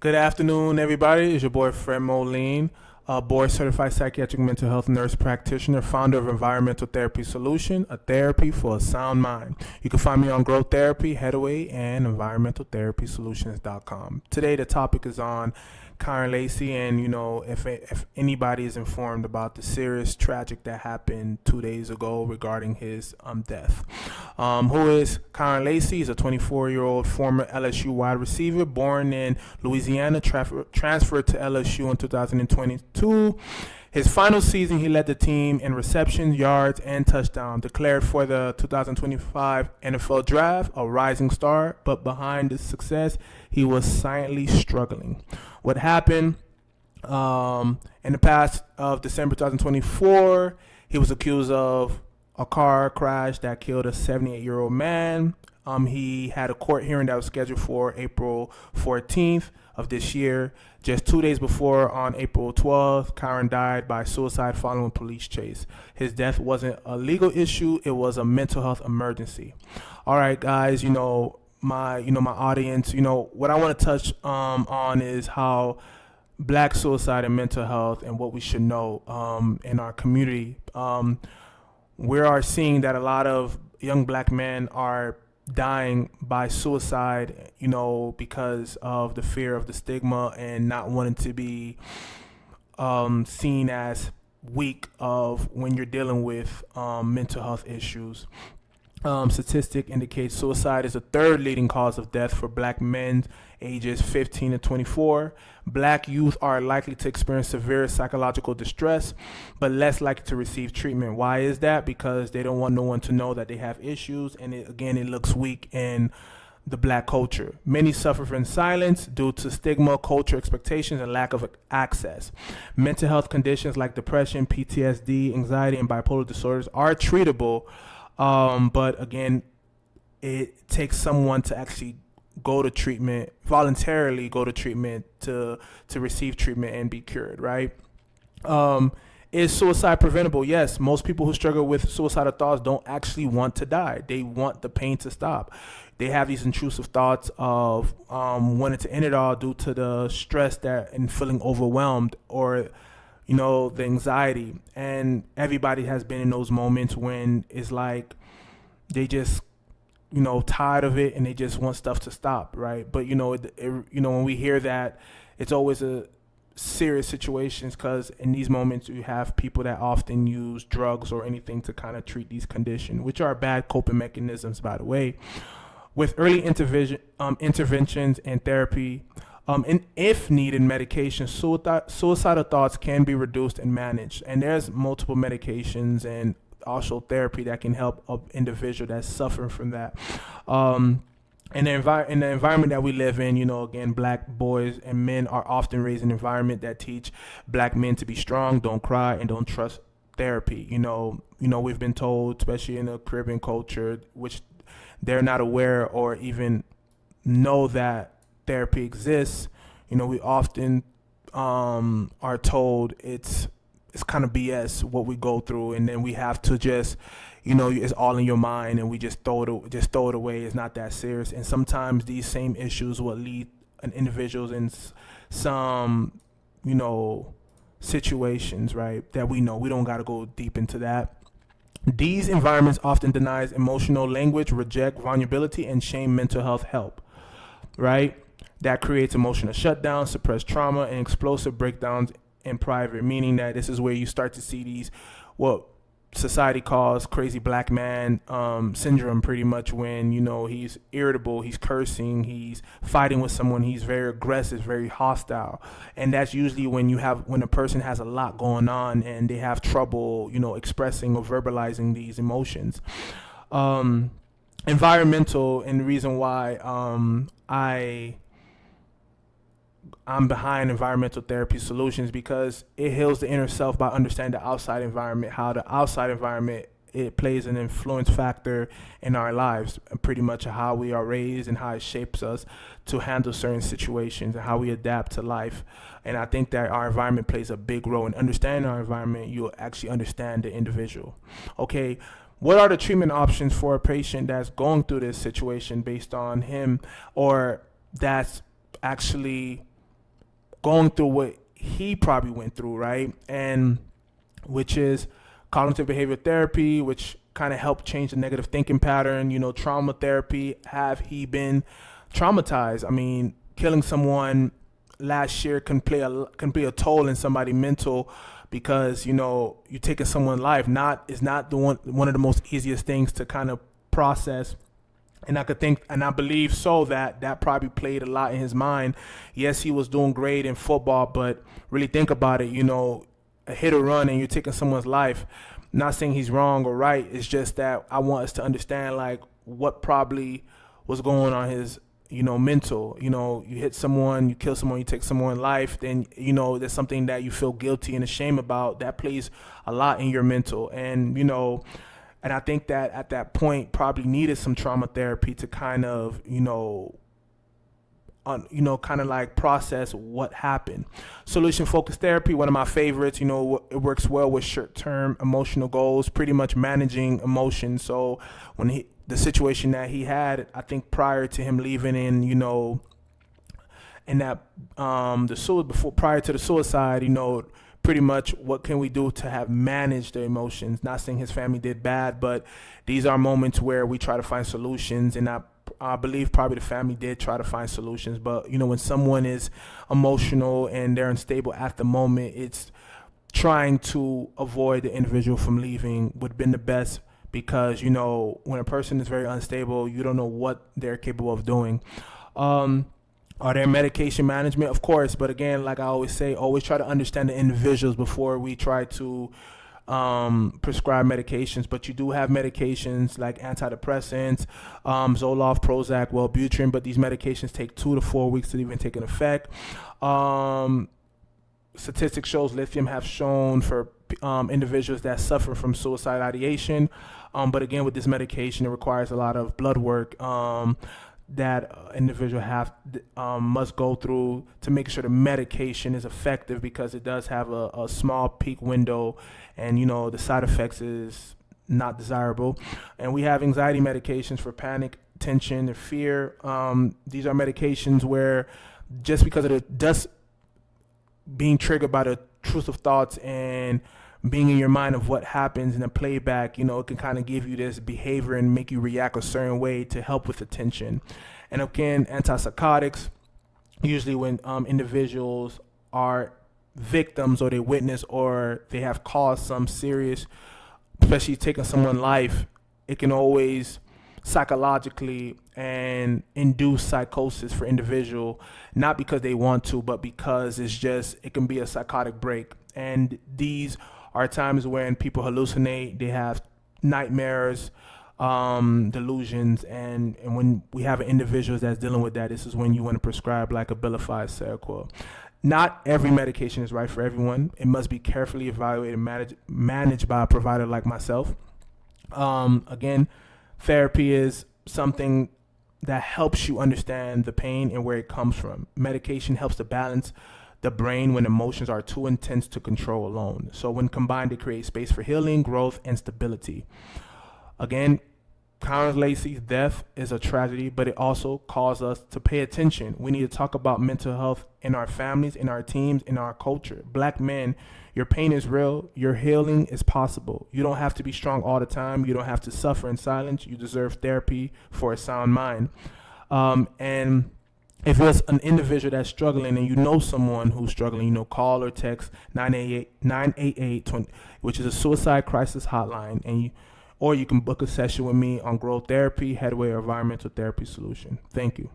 Good afternoon, everybody. It's your boy Fred Moline, a board-certified psychiatric mental health nurse practitioner, founder of Environmental Therapy Solution, a therapy for a sound mind. You can find me on Growth Therapy, Headaway, and environmentaltherapysolutions.com. Today, the topic is on Kyren Lacy, and if anybody is informed about the serious tragic that happened 2 days ago regarding his death. Who is Kyren Lacy? He's a 24-year-old former LSU wide receiver born in Louisiana, transferred to LSU in 2022. His final season, he led the team in receptions, yards, and touchdowns. Declared for the 2025 NFL Draft, a rising star, but behind his success, he was silently struggling. What happened in the past of December 2024, he was accused of a car crash that killed a 78-year-old man. He had a court hearing that was scheduled for April 14th of this year. Just 2 days before, on April 12th, Kyren died by suicide following a police chase. His death wasn't a legal issue; it was a mental health emergency. All right, guys. My audience. What I want to touch on is how Black suicide and mental health and what we should know in our community. We are seeing that a lot of young Black men are dying by suicide, because of the fear of the stigma and not wanting to be seen as weak of when you're dealing with mental health issues. Statistic indicates suicide is the third leading cause of death for Black men ages 15 to 24. Black youth are likely to experience severe psychological distress, but less likely to receive treatment. Why is that? Because they don't want no one to know that they have issues, and it looks weak in the Black culture. Many suffer from silence due to stigma, culture expectations, and lack of access. Mental health conditions like depression, PTSD, anxiety, and bipolar disorders are treatable, but again, it takes someone to actually voluntarily go to treatment to receive treatment and be cured, right? Is suicide preventable? Yes. Most people who struggle with suicidal thoughts don't actually want to die. They want the pain to stop. They have these intrusive thoughts of wanting to end it all due to the stress and feeling overwhelmed, or the anxiety. And everybody has been in those moments when it's like they just tired of it and they just want stuff to stop, right? But when we hear that, it's always a serious situations, because in these moments you have people that often use drugs or anything to kind of treat these conditions, which are bad coping mechanisms, by the way. With early interventions and therapy, and if needed, medication, suicidal thoughts can be reduced and managed. And there's multiple medications and also therapy that can help an individual that's suffering from that. In the environment that we live in, again, Black boys and men are often raised in an environment that teach Black men to be strong, don't cry, and don't trust therapy. We've been told, especially in the Caribbean culture, which they're not aware or even know that therapy exists. We often are told it's kind of BS what we go through, and then we have to just, it's all in your mind, and we just throw it away. It's not that serious. And sometimes these same issues will lead an individuals in some, situations, right, that we don't got to go deep into that. These environments often denies emotional language, reject vulnerability, and shame mental health help, right? That creates emotional shutdown, suppressed trauma, and explosive breakdowns in private, meaning that this is where you start to see these, what society calls crazy Black man syndrome, pretty much, when he's irritable, he's cursing, he's fighting with someone, he's very aggressive, very hostile. And that's usually when a person has a lot going on and they have trouble expressing or verbalizing these emotions. Environmental, and the reason why I'm behind Environmental Therapy Solutions, because it heals the inner self by understanding the outside environment, how the outside environment, it plays an influence factor in our lives, pretty much how we are raised and how it shapes us to handle certain situations and how we adapt to life. And I think that our environment plays a big role. In understanding our environment, you'll actually understand the individual. Okay, what are the treatment options for a patient that's going through this situation based on him, or that's actually going through what he probably went through, right? And which is cognitive behavioral therapy, which kind of helped change the negative thinking pattern. Trauma therapy. Have he been traumatized? I mean, killing someone last year can play a toll in somebody's mental, because you're taking someone's life. Is not the one of the most easiest things to kind of process. And I believe so that probably played a lot in his mind. Yes, he was doing great in football, but really think about it. A hit or run and you're taking someone's life. Not saying he's wrong or right. It's just that I want us to understand like what probably was going on his mental. You hit someone, you kill someone, you take someone's life, then there's something that you feel guilty and ashamed about that plays a lot in your mental. And I think that at that point probably needed some trauma therapy to kind of kind of like process what happened. Solution focused therapy, one of my favorites. It works well with short-term emotional goals, pretty much managing emotions. So when the situation that he had, I think prior to him leaving prior to the suicide, pretty much what can we do to have managed the emotions. Not saying his family did bad, but these are moments where we try to find solutions, and I believe probably the family did try to find solutions. But when someone is emotional and they're unstable at the moment, it's trying to avoid the individual from leaving would have been the best, because when a person is very unstable, you don't know what they're capable of doing. Are there medication management? Of course, but again, like I always say, always try to understand the individuals before we try to prescribe medications. But you do have medications like antidepressants, Zoloft, Prozac, Wellbutrin, but these medications take 2 to 4 weeks to even take an effect. Statistics shows lithium have shown for individuals that suffer from suicide ideation. But again, with this medication, it requires a lot of blood work that individual must go through to make sure the medication is effective, because it does have a small peak window, and the side effects is not desirable. And we have anxiety medications for panic, tension, and fear. These are medications where just because of just being triggered by the intrusive thoughts and being in your mind of what happens in a playback, it can kind of give you this behavior and make you react a certain way to help with the tension. And again, antipsychotics, usually when individuals are victims or they witness or they have caused some serious, especially taking someone's life, it can always psychologically and induce psychosis for individual, not because they want to, but because it can be a psychotic break. And these are times when people hallucinate, they have nightmares, delusions, and when we have individuals that's dealing with that, this is when you want to prescribe like Abilify, Seroquel. Not every medication is right for everyone. It must be carefully evaluated and managed by a provider like myself. Again, therapy is something that helps you understand the pain and where it comes from. Medication helps to balance the brain when emotions are too intense to control alone. So when combined, they create space for healing, growth, and stability. Again, Kyren Lacy's death is a tragedy, but it also calls us to pay attention. We need to talk about mental health in our families, in our teams, in our culture. Black men, your pain is real. Your healing is possible. You don't have to be strong all the time. You don't have to suffer in silence. You deserve therapy for a sound mind. And if there's an individual that's struggling and you know someone who's struggling, call or text 988, which is a suicide crisis hotline, or you can book a session with me on growth therapy, headway, or environmental therapy solution. Thank you.